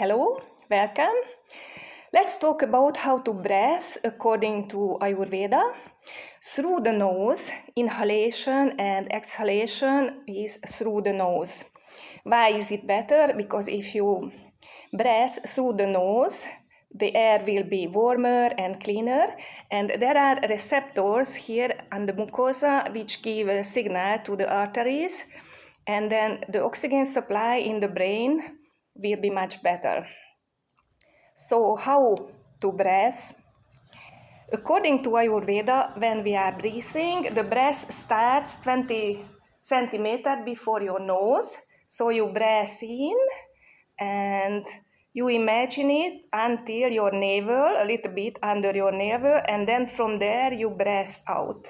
Hello, welcome. Let's talk about how to breathe according to Ayurveda. Through the nose, inhalation and exhalation is through the nose. Why is it better? Because if you breathe through the nose, the air will be warmer and cleaner, and there are receptors here on the mucosa which give a signal to the arteries, and then the oxygen supply in the brain will be much better. So how to breathe? According to Ayurveda, when we are breathing, the breath starts 20 centimeters before your nose. So you breathe in and you imagine it until your navel, a little bit under your navel, and then from there you breathe out.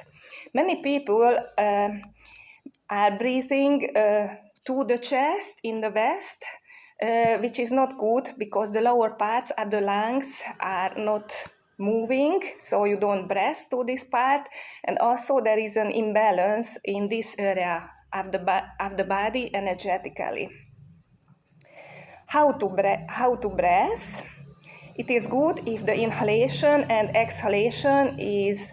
Many people are breathing to the chest in the West, which is not good because the lower parts of the lungs are not moving, so you don't breathe to this part, and also there is an imbalance in this area of the body energetically. How to breathe? It is good if the inhalation and exhalation is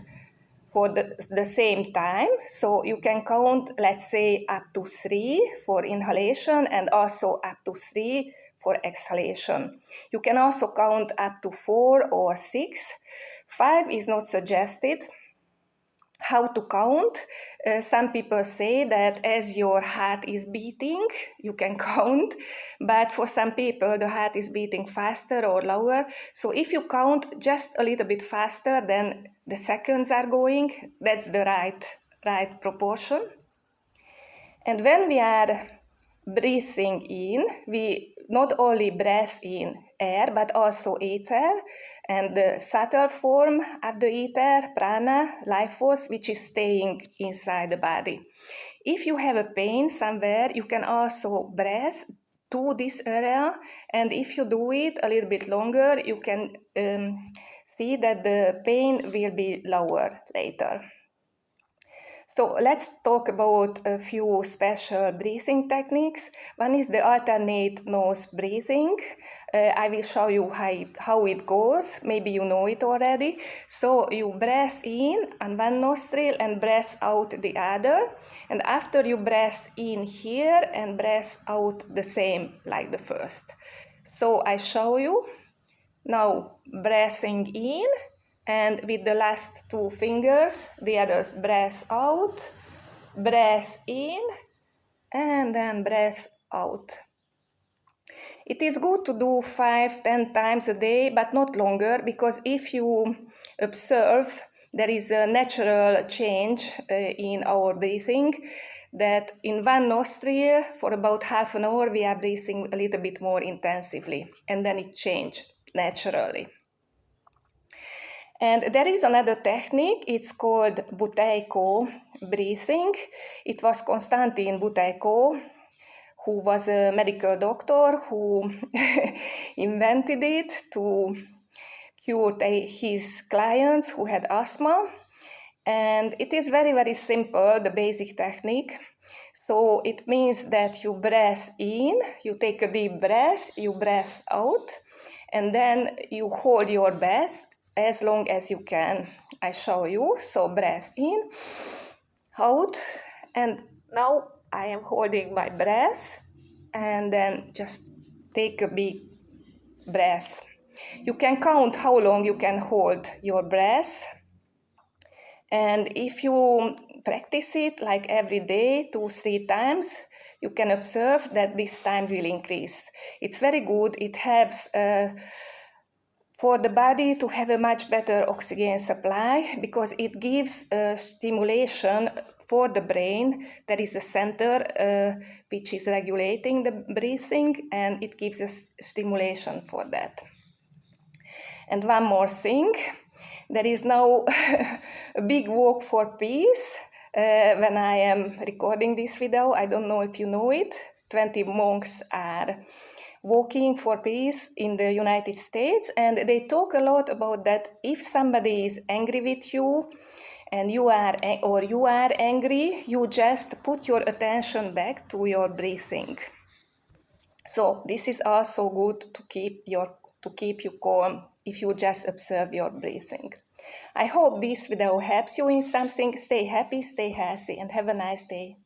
for the same time. So you can count, let's say, up to 3 for inhalation and also up to 3 for exhalation. You can also count up to 4 or 6. 5 is not suggested. How to count? Some people say that as your heart is beating, you can count, but for some people the heart is beating faster or lower. So if you count just a little bit faster than the seconds are going, that's the right proportion. And when we are breathing in, we not only breathe in air, but also ether, and the subtle form of the ether, prana, life force, which is staying inside the body. If you have a pain somewhere, you can also breathe to this area, and if you do it a little bit longer, you can see that the pain will be lower later. So let's talk about a few special breathing techniques. One is the alternate nose breathing. I will show you how it goes. Maybe you know it already. So you breathe in on one nostril and breathe out the other. And after you breathe in here and breathe out the same like the first. So I show you. Now breathing in. And with the last 2 fingers, the others breath out, breath in, and then breath out. It is good to do 5-10 times a day, but not longer, because if you observe, there is a natural change in our breathing, that in one nostril, for about half an hour, we are breathing a little bit more intensively, and then it changes naturally. And there is another technique, it's called Buteyko breathing. It was Konstantin Buteyko, who was a medical doctor who invented it to cure his clients who had asthma. And it is very, very simple, the basic technique. So it means that you breathe in, you take a deep breath, you breathe out, and then you hold your breath as long as you can. I show you. So breath in, out, and now I am holding my breath, and then just take a big breath. You can count how long you can hold your breath, and if you practice it like every day 2-3 times, you can observe that this time will increase. It's very good. It helps for the body to have a much better oxygen supply, because it gives stimulation for the brain. There is a center which is regulating the breathing, and it gives us stimulation for that. And one more thing, there is now a big walk for peace when I am recording this video. I don't know if you know it. 20 monks are walking for peace in the United States, and they talk a lot about that. If somebody is angry with you and you are angry, you just put your attention back to your breathing. So this is also good to keep you calm if you just observe your breathing. I hope this video helps you in something. Stay happy, stay healthy, and have a nice day.